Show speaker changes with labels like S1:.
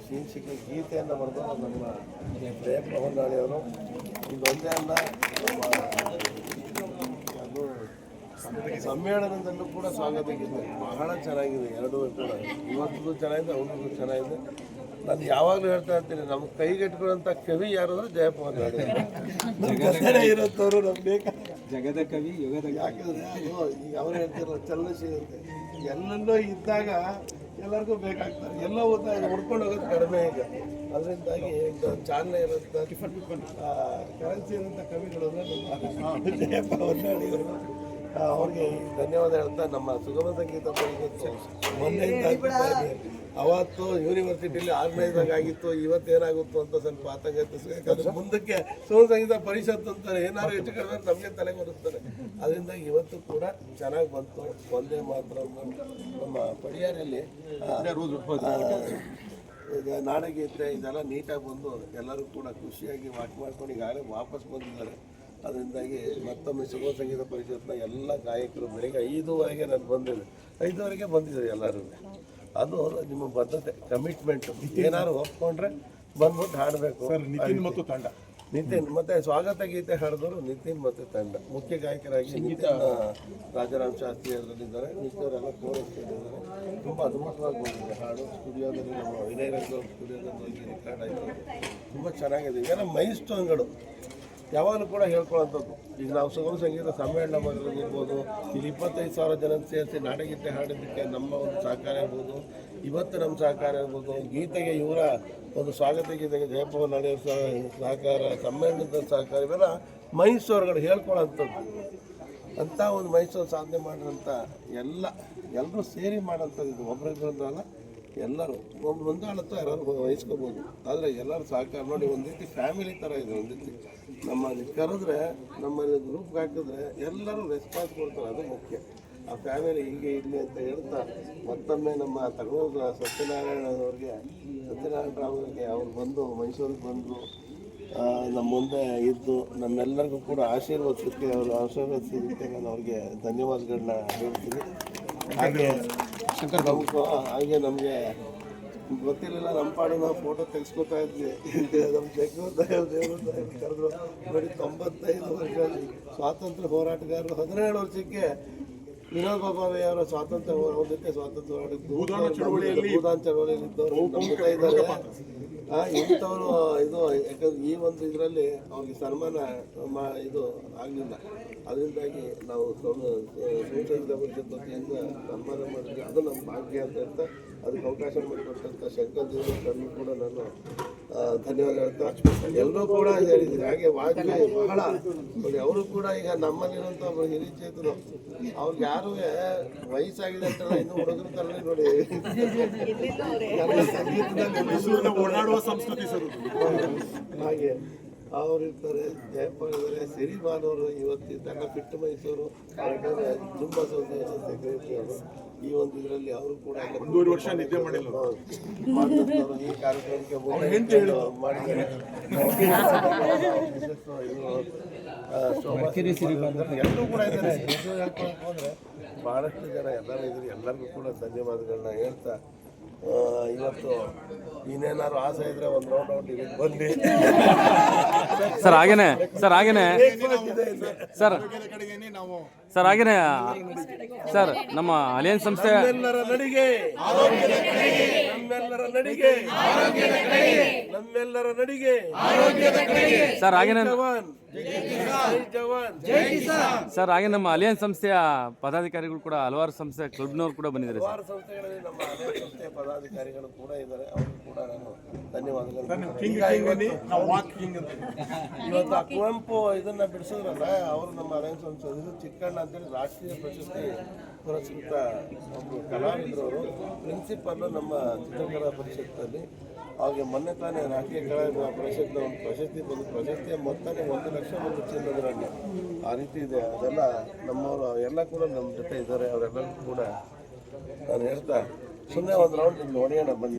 S1: ಶೀರ್ಷಿಕೆ ಗೀತೆಯನ್ನು ಬರೆದು ನಮ್ಮ ಜಯಪ್ಪ ಹೊನ್ನಾಳಿಯವರು ಇದೊಂದೇ ಅಲ್ಲ ಅದು ಸಮ್ಮೇಳನದಲ್ಲೂ ಕೂಡ ಸ್ವಾಗತ ಗೀತೆ ಬಹಳ ಚೆನ್ನಾಗಿದೆ. ಎರಡೂ ಕೂಡ ಇವತ್ತು ಚೆನ್ನಾಗಿದೆ, ಅವ್ರದ್ದು ಚೆನ್ನಾಗಿದೆ. ನಾನು ಯಾವಾಗಲೂ ಹೇಳ್ತಾ ಇರ್ತೀನಿ, ನಮ್ಮ ಕೈಗೆಟ್ಕೊಳ್ಳೋಂಥ ಕವಿ ಯಾರು ಅಂದರೆ ಜಯಪ್ಪ ಹೊನ್ನಾಳಿ ಇರುತ್ತವರು ನಮ್ಗೆ ಬೇಕಾ
S2: ಜಗದ ಕವಿ ಯುಗದ.
S1: ಯಾಕಂದರೆ ಅದು ಈಗ ಅವ್ರು ಹೇಳ್ತಿರಲ್ಲ ಚಲನಶೀಲತೆ ಎಲ್ಲೆಲ್ಲೋ ಇದ್ದಾಗ ಎಲ್ಲರಿಗೂ ಬೇಕಾಗ್ತಾರೆ, ಎಲ್ಲ ಹೋದಾಗ ಹುಡ್ಕೊಂಡು ಹೋಗೋದು ಕಡಿಮೆ ಈಗ. ಅದರಿಂದಾಗಿ ಚಾಲನೆ ಇರೋಂಥ ಕರೆನ್ಸಿ ಇರೋಂಥ ಕವಿಗಳು ಅಂದರೆ ನಮ್ಮ ಜಯಪ್ಪ ಹೊನ್ನಾಳಿಯವರು. ಅವ್ರಿಗೆ ಧನ್ಯವಾದ ಹೇಳ್ತಾ ನಮ್ಮ ಸುಗಮ ಸಂಗೀತ ಪರಿಷತ್ತು ಮೊನ್ನೆಯಿಂದ ಅವತ್ತು ಯೂನಿವರ್ಸಿಟಿಲಿ ಆರ್ಗನೈಸ್ ಆಗಿತ್ತು, ಇವತ್ತೇನಾಗುತ್ತೋ ಅಂತ ಸ್ವಲ್ಪ ಆತಂಕ ಇತ್ತು. ಯಾಕಂದರೆ ಮುಂದಕ್ಕೆ ಸುಗಮ ಸಂಗೀತ ಪರಿಷತ್ತು ಅಂತಾರೆ, ಏನಾದ್ರು ಹೆಚ್ಚು ಕಡಿಮೆ ನಮಗೆ ತಲೆ ಬರುತ್ತಾರೆ. ಅದರಿಂದ ಇವತ್ತು ಕೂಡ ಚೆನ್ನಾಗಿ ಬಂತು. ಒಂದೇ ಮಾತ್ರ ನಮ್ಮ ಪಡಿಯಾರಲ್ಲಿ ನಾಡಗೀತೆ ಇದೆಲ್ಲ ನೀಟಾಗಿ ಬಂದು ಎಲ್ಲರೂ ಕೂಡ ಖುಷಿಯಾಗಿ ವಾಕ್ ಮಾಡ್ಕೊಂಡು ಈಗಾಗಲೇ ವಾಪಸ್ ಬಂದಿದ್ದಾರೆ. ಅದರಿಂದಾಗಿ ಮತ್ತೊಮ್ಮೆ ಸುಗಮ ಸಂಗೀತ ಪರಿಷತ್ನ ಎಲ್ಲ ಗಾಯಕರು ಬೆಳಿಗ್ಗೆ 5:15 ನಾನು ಬಂದಿದ್ದೆ, 5:15 ಬಂದಿದ್ದಾರೆ ಎಲ್ಲರೂ. ಅದು ನಿಮ್ಮ ಬದ್ಧತೆ, ಕಮಿಟ್ಮೆಂಟ್. ಏನಾದ್ರು ಒಪ್ಕೊಂಡ್ರೆ ಬಂದ್ಬಿಟ್ಟು ಹಾಡಬೇಕು.
S3: ನಿತಿನ್ ಮತ್ತು ತಂಡ,
S1: ನಿತಿನ್ ಮತ್ತೆ ಸ್ವಾಗತ ಗೀತೆ ಹಾಡಿದವರು ನಿತಿನ್ ಮತ್ತು ತಂಡ. ಮುಖ್ಯ ಗಾಯಕರಾಗಿ ನಿತಿನ್ ರಾಜರಾಮ್ ಶಾಸ್ತ್ರಿ ಅವರಲ್ಲಿದ್ದಾರೆ, ಮಿಕ್ಕವರೆಲ್ಲ ಕೋರಿಸ್ತಿದ್ದಾರೆ. ತುಂಬ ಅದ್ಭುತವಾಗಿ ಬಂದಿದೆ ಹಾಡು. ಸ್ಟುಡಿಯೋದಲ್ಲಿ ನಮ್ಮ ವಿನಯ್ ರಂಗ ಸ್ಟುಡಿಯೋದಲ್ಲಿ ಹೋಗಿ ರೆಕಾರ್ಡ್ ಆಯಿತು, ತುಂಬ ಚೆನ್ನಾಗಿದೆ. ಏನೋ ಮೈಲ್ಸ್ಟೋನ್ಗಳು ಯಾವಾಗಲೂ ಕೂಡ ಹೇಳ್ಕೊಳ್ಳೋಂಥದ್ದು. ಈಗ ನಾವು ಸುಗಮ ಸಂಗೀತ ಸಮ್ಮೇಳನ ಮಾಡಿರ್ಬೋದು, ಇಲ್ಲಿ 25,000 ಜನ ಸೇರಿಸಿ ನಾಡಗೀತೆ ಹಾಡೋದಕ್ಕೆ ನಮ್ಮ ಒಂದು ಸಹಕಾರ ಇರ್ಬೋದು, ಇವತ್ತು ನಮ್ಮ ಸಹಕಾರ ಇರ್ಬೋದು. ಗೀತೆಗೆ ಇವರ ಒಂದು ಸ್ವಾಗತ ಗೀತೆಗೆ ಜಯಪ್ಪ ಹೊನ್ನಾಳಿಯವರ ಸಹಕಾರ, ಸಮ್ಮೇಳನದ ಸಹಕಾರ, ಇವೆಲ್ಲ ಮೈಸೂರುಗಳು ಹೇಳ್ಕೊಳ್ಳೋಂಥದ್ದು. ಅಂಥ ಒಂದು ಮೈಸೂರು ಸಾಧನೆ ಮಾಡಿರೋಂಥ ಎಲ್ಲರೂ ಸೇರಿ ಮಾಡೋಂಥದ್ದು. ಇದು ಒಬ್ಬರಿಬ್ಬರಲ್ಲ, ಎಲ್ಲರೂ ಒಂದು ಆಳತ್ತು ಯಾರು ವಹಿಸ್ಕೋಬೋದು. ಆದರೆ ಎಲ್ಲರೂ ಸಹಕಾರ ನೋಡಿ, ಒಂದು ರೀತಿ ಫ್ಯಾಮಿಲಿ ಥರ ಇದೆ. ಒಂದು ರೀತಿ ನಮ್ಮಲ್ಲಿ ಕರೆದ್ರೆ, ನಮ್ಮಲ್ಲಿ ಗ್ರೂಪ್ಗೆ ಹಾಕಿದ್ರೆ ಎಲ್ಲರೂ ರೆಸ್ಪಾನ್ಸ್ ಕೊಡ್ತಾರೆ, ಅದು ಮುಖ್ಯ. ಆ ಫ್ಯಾಮಿಲಿ ಹೀಗೆ ಇರಲಿ ಅಂತ ಹೇಳ್ತಾ ಮತ್ತೊಮ್ಮೆ ನಮ್ಮ ತಗೋದ ಸತ್ಯನಾರಾಯಣ ರಾವ್ರಿಗೆ ಅವ್ರು ಬಂದು ಮೈಸೂರಿಗೆ ಬಂದು ನಮ್ಮ ಮುಂದೆ ಇದ್ದು ನಮ್ಮೆಲ್ಲರಿಗೂ ಕೂಡ ಆಶೀರ್ವದಿಸೋಕ್ಕೆ, ಅವರು ಆಶೀರ್ವದಿಸೋದಕ್ಕೆ ನಾನು ಅವ್ರಿಗೆ ಧನ್ಯವಾದಗಳನ್ನ ಹೇಳ್ತೀನಿ. ಹಾಗೆ ನಮಗೆ ಗೊತ್ತಿರಲಿಲ್ಲ, ನಮ್ಮ ಪಾಡು ನಾವು ಫೋಟೋ ತೆಗೆಸ್ಕೊತಾ ಇದ್ವಿ. ನಮ್ಮ ದೇವರು ಕರೆದ್ರು ನೋಡಿ. 95 ವರ್ಷ ಸ್ವಾತಂತ್ರ್ಯ ಹೋರಾಟಗಾರರು. 17 ವರ್ಷಕ್ಕೆ ವಿನೋದ್ ಬಾಬಾವೆ ಅವರ ಸ್ವಾತಂತ್ರ್ಯ ಹೋರಾಟಕ್ಕೆ ಭೂದಾನ ಚಳವಳಿಯಲ್ಲಿ ಇದ್ದವರು ನಂಬುತ್ತಾ ಇದ್ದಾರೆ. ಇಂಥವರು ಇದು ಯಾಕಂದ್ರೆ ಈ ಒಂದು ಇದರಲ್ಲಿ ಅವ್ರಿಗೆ ಸನ್ಮಾನ ಇದು ಆಗಲಿಲ್ಲ. ಅದರಿಂದಾಗಿ ನಾವು ಸಂಸದ ಪರಿಷತ್ ವತಿಯಿಂದ ಸನ್ಮಾನ ಮಾಡಿದ್ವಿ. ಅದು ನಮ್ಮ ಭಾಗ್ಯ ಅಂತ ಹೇಳ್ತಾ ಅದಕ್ಕೆ ಅವಕಾಶ ಮಾಡಿಕೊಟ್ಟಂಥ ಶಂಕರ್ ದೇವರು ಕೂಡ ನಾನು ಧನ್ಯವಾದ ಹೇಳ್ತಾ, ಎಲ್ಲರೂ ಕೂಡ ಹೇಳಿದ್ದೀನಿ. ಹಾಗೆ ವಾಜಪೇಯಿ ಬಹಳ ನೋಡಿ, ಅವರು ಕೂಡ ಈಗ ನಮ್ಮಲ್ಲಿರುವಂಥ ಒಬ್ಬರು ಹಿರಿಯ ಚೇತರು. ಅವ್ರಿಗೆ ಯಾರು ವಯಸ್ಸಾಗಿದೆ ಅಂತ ಇನ್ನೂ ಹುಡುಗರು ಥರನೇ ನೋಡಿ ಸಂಗೀತದಲ್ಲಿ
S3: ಓಡಾಡುವ ಸಂಸ್ಕೃತಿ ಸರ್.
S1: ಹಾಗೆ ಅವರಿರ್ತಾರೆ. ಜಯಪ್ಪ ಇದ್ದಾರೆ, ಸಿರಿಮಾನವರು ಇವತ್ತಿದ್ದಾಗ ಫಿಟ್ ಮೈಸೂರು ಯಾಕಂದರೆ ಜುಂಬಾ ಅಸೋಸಿಯೇಷನ್ ಸೆಕ್ರೆಟರಿ ಅವರು. ಈ ಒಂದು ಇದರಲ್ಲಿ ಅವರು ಕೂಡ
S3: 1 ವರ್ಷ ನಿದ್ದೆ ಮಾಡಿಲ್ಲ
S1: ಈ ಕಾರ್ಯಕ್ರಮಕ್ಕೆ ಮಾಡಿದ್ದಾರೆ. ಎಲ್ಲರೂ ಕೂಡ ಇದ್ದಾರೆ. ಹೇಳ್ಕೊಳಕ್ಕೆ ಹೋದರೆ ಭಾಳಷ್ಟು ಜನ ಎಲ್ಲರೂ ಇದ್ದಾರೆ. ಎಲ್ಲರಿಗೂ ಕೂಡ ಧನ್ಯವಾದಗಳನ್ನ ಹೇಳ್ತಾ, ಇವತ್ತು ಇನ್ನೇನಾದ್ರು ಆಸೆ ಇದ್ರೆ ಒಂದು ರೌಂಡ್ ಔಟ್ ಬನ್ನಿ
S4: ಸರ್. ಹಾಗೇನೆ ಸರ್ ಹಾಗೇನೆ ಸರ್, ನಮ್ಮ ಅಲಿಯನ್ಸ್ ಸಂಸ್ಥೆ
S1: ನಮ್ಮೆಲ್ಲರ ನಡಿಗೆ
S4: ಸರ್, ಹಾಗೇನೆ ಸರ್, ಹಾಗೆ ನಮ್ಮ ಅಲಿಯನ್ಸ್ ಸಂಸ್ಥೆಯ ಪದಾಧಿಕಾರಿಗಳು ಕೂಡ ಹಲವಾರು ಸಂಸ್ಥೆ ಕ್ಲಬ್ನವರು ಕೂಡ ಬಂದಿದ್ದಾರೆ.
S1: ಹಲವಾರು ಸಂಸ್ಥೆಗಳಲ್ಲಿ ನಮ್ಮ ಅಲಿಯನ್ಸ್ ಸಂಸ್ಥೆಯ ಪದಾಧಿಕಾರಿಗಳು ಕೂಡ ಇದ್ದಾರೆ. ಅವರು ಕೂಡ ನಾನು ಧನ್ಯವಾದಗಳು. ಇವತ್ತು ಕುವೆಂಪು ಇದನ್ನ ಬಿಡಿಸಿದ್ರಲ್ಲ, ಅವರು ನಮ್ಮ ಅಲಿಯನ್ಸ್ ಸಂಸ್ಥೆ ಚಿಕ್ಕಣ್ಣ ಅಂತೇಳಿ ರಾಷ್ಟ್ರೀಯ ಪ್ರಶಸ್ತಿ ಪುರಸ್ಕೃತ ಒಬ್ಬರು ಕಲಾವಿದರು. ಅವರು ಪ್ರಿನ್ಸಿಪಲ್ಲು ನಮ್ಮ ಚಿತ್ರಕಲಾ ಪರಿಷತ್ನಲ್ಲಿ. ಅವ್ರಿಗೆ ಮೊನ್ನೆ ತಾನೇ ರಾಷ್ಟ್ರೀಯ ಕಲಾ ಪರಿಷತ್ನ ಒಂದು ಪ್ರಶಸ್ತಿ ಬಂದು, ಪ್ರಶಸ್ತಿಯ ಮೊತ್ತನೇ 1 ಲಕ್ಷ ಒಂದು ಚಿನ್ನದ್ರಲ್ಲಿ. ಆ ರೀತಿ ಇದೆ. ಅದೆಲ್ಲ ನಮ್ಮವರು ಎಲ್ಲ ಕೂಡ ನಮ್ಮ ಜೊತೆ ಇದ್ದಾರೆ. ಅವರೆಲ್ಲರೂ ಕೂಡ ನಾನು ಹೇಳ್ತಾ ಸುಮ್ಮನೆ ಒಂದು ರೌಂಡ್ ನೋಡೋಣ ಬನ್ನಿ.